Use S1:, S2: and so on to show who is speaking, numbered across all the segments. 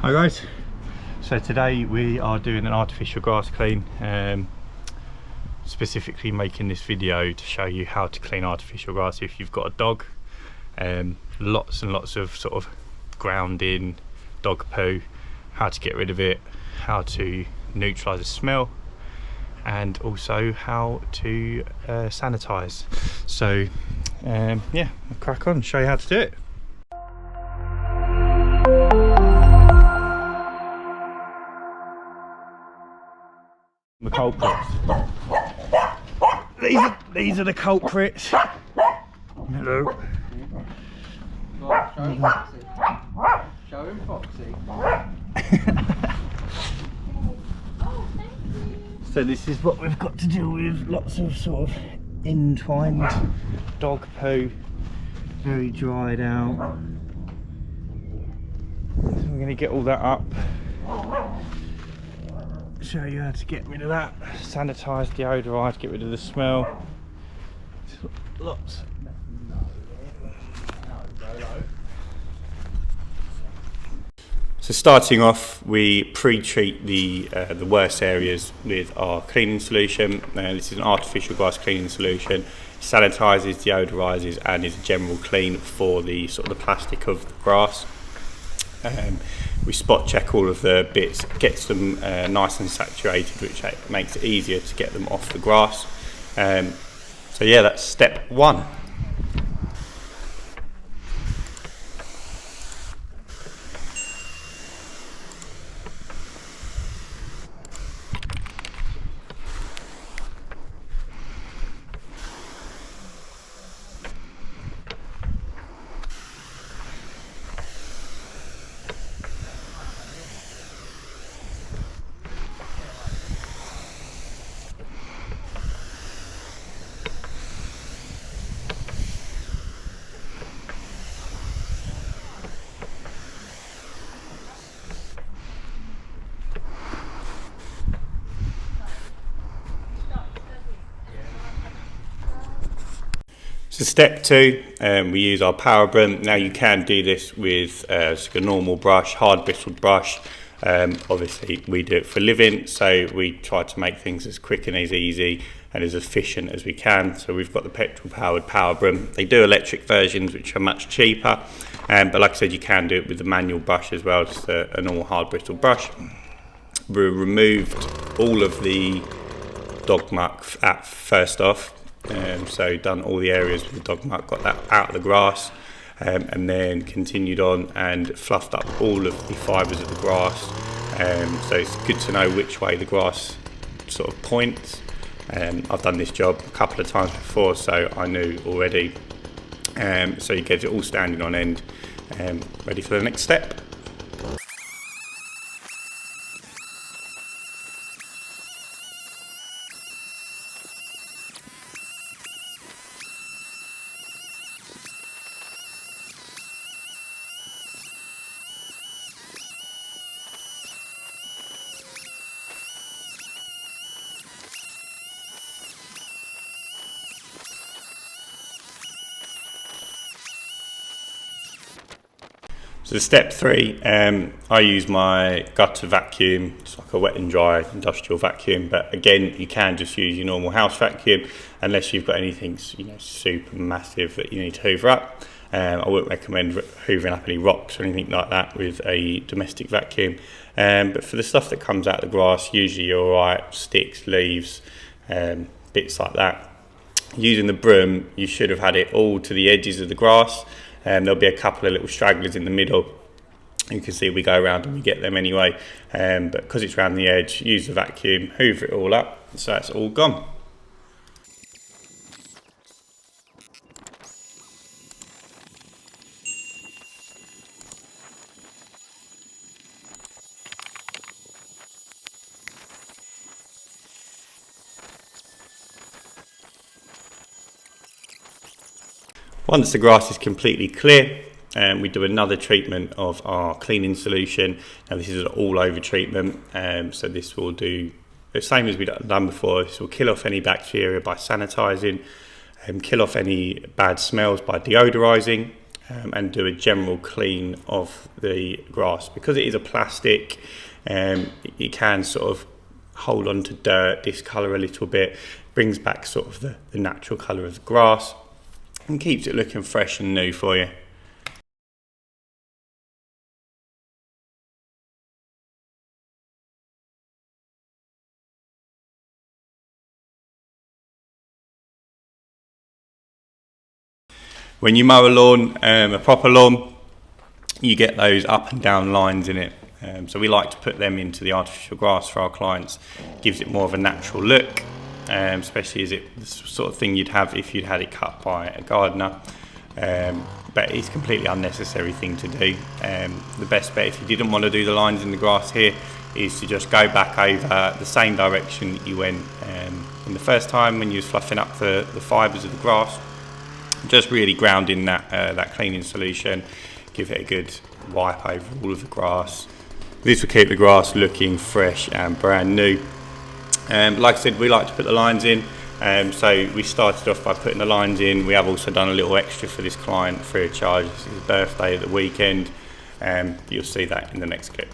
S1: Hi guys, so today we are doing an artificial grass clean, specifically making this video to show you how to clean artificial grass if you've got a dog. Lots and lots of sort of grounding, dog poo, how to get rid of it, how to neutralise the smell, and also how to sanitize. So yeah, I'll crack on, show you how to do it. The culprits. These are the culprits. Hello.
S2: Show him Foxy. Show him Foxy.
S1: So this is what we've got to deal with. Lots of sort of entwined dog poo, very dried out. So we're going to get all that up. Show you how to get rid of that, sanitize, deodorize, get rid of the smell. Lots. So starting off, we pre-treat the worst areas with our cleaning solution. This is an artificial grass cleaning solution. It sanitizes, deodorizes, and is a general clean for the sort of the plastic of the grass. We spot check all of the bits, gets them nice and saturated, which makes it easier to get them off the grass. So yeah, that's step one. So step two, we use our power broom. Now you can do this with a normal brush, hard bristled brush. Obviously we do it for living, so we try to make things as quick and as easy and as efficient as we can. So we've got the petrol powered power broom. They do electric versions which are much cheaper, but like I said, you can do it with the manual brush as well, just a normal hard bristled brush. We removed all of the dog muck at first off. So done all the areas with the dog muck, got that out of the grass, and then continued on and fluffed up all of the fibres of the grass. So it's good to know which way the grass sort of points. I've done this job a couple of times before, so I knew already. So you get it all standing on end, ready for the next step. So step three, I use my gutter vacuum. It's like a wet and dry industrial vacuum, but again, you can just use your normal house vacuum unless you've got anything, super massive that you need to hoover up. I wouldn't recommend hoovering up any rocks or anything like that with a domestic vacuum. But for the stuff that comes out of the grass, usually you're alright, sticks, leaves, bits like that. Using the broom, you should have had it all to the edges of the grass. There'll be a couple of little stragglers in the middle. You can see we go around and we get them anyway, but because it's around the edge, use the vacuum, hoover it all up, so that's all gone. Once the grass is completely clear, we do another treatment of our cleaning solution. Now this is an all over treatment, so this will do the same as we've done before. This will kill off any bacteria by sanitising, kill off any bad smells by deodorising, and do a general clean of the grass. Because it is a plastic, it can sort of hold on to dirt, discolour a little bit, brings back sort of the natural colour of the grass and keeps it looking fresh and new for you. When you mow a lawn, a proper lawn, you get those up and down lines in it. So we like to put them into the artificial grass for our clients. Gives it more of a natural look, especially as it's the sort of thing you'd have if you'd had it cut by a gardener. But it's a completely unnecessary thing to do. The best bet, if you didn't want to do the lines in the grass here, is to just go back over the same direction that you went in the first time when you was fluffing up the fibres of the grass. Just really ground in that cleaning solution, give it a good wipe over all of the grass. This will keep the grass looking fresh and brand new. Like I said, we like to put the lines in, so we started off by putting the lines in. We have also done a little extra for this client free of charge. This is his birthday at the weekend. You'll see that in the next clip.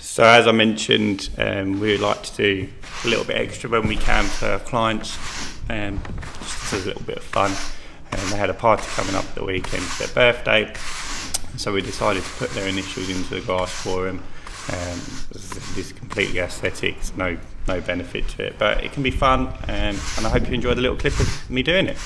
S1: So as I mentioned, we like to do a little bit extra when we can for our clients, just as a little bit of fun. They had a party coming up at the weekend for their birthday, so we decided to put their initials into the grass for them. This is completely aesthetic, there's no benefit to it, but it can be fun, and I hope you enjoy the little clip of me doing it.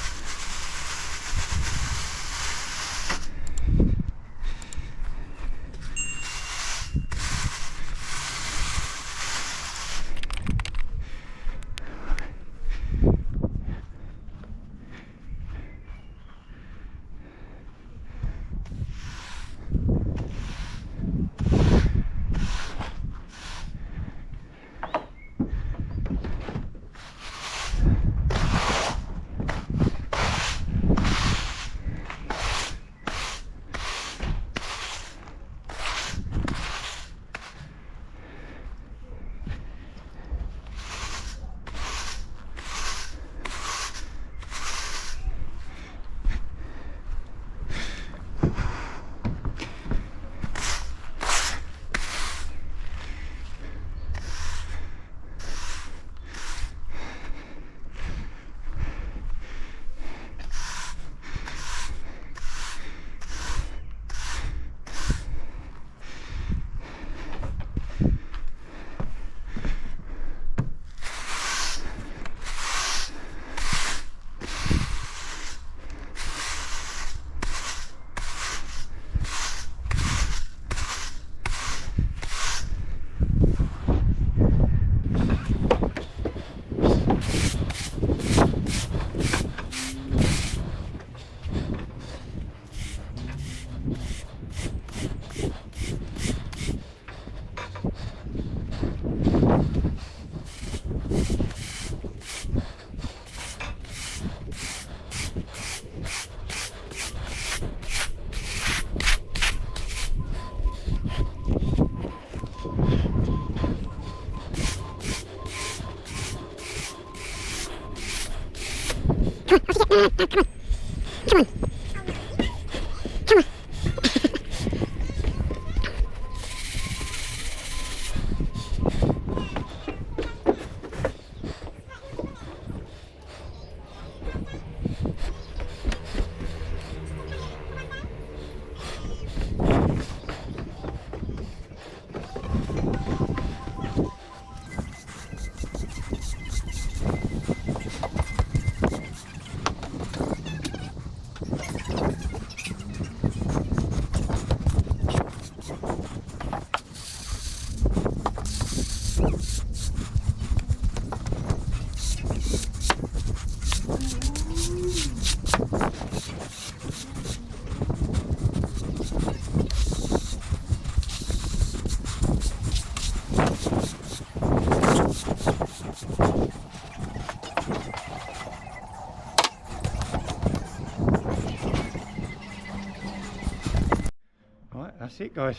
S1: That's it, guys.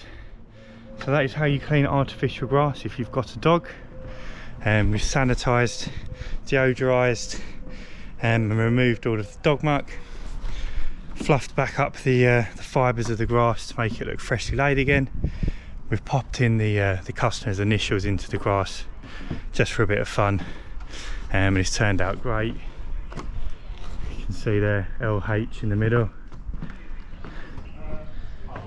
S1: So that is how you clean artificial grass if you've got a dog. We've sanitised, deodorised, and removed all of the dog muck, fluffed back up the fibres of the grass to make it look freshly laid again. We've popped in the customer's initials into the grass just for a bit of fun, and it's turned out great. You can see there, LH in the middle.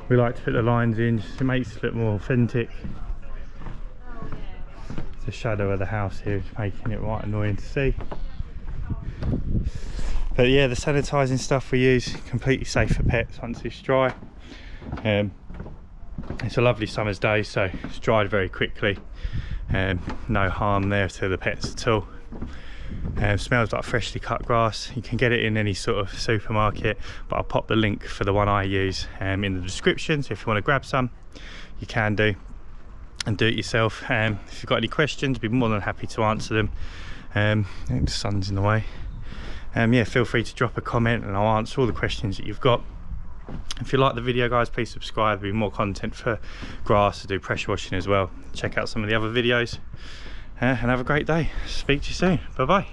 S1: We like to put the lines in just to make it look more authentic. The shadow of the house here is making it right annoying to see. But yeah, the sanitising stuff we use, completely safe for pets once it's dry. It's a lovely summer's day, so it's dried very quickly. No harm there to the pets at all. Smells like freshly cut grass. You can get it in any sort of supermarket, but I'll pop the link for the one I use in the description, so if you want to grab some you can do, and do it yourself. If you've got any questions, I'd be more than happy to answer them. I think the sun's in the way. Yeah, feel free to drop a comment and I'll answer all the questions that you've got. If you like the video, guys, please subscribe. There'll be more content for grass, to do pressure washing as well. Check out some of the other videos, and have a great day. Speak to you soon. Bye bye.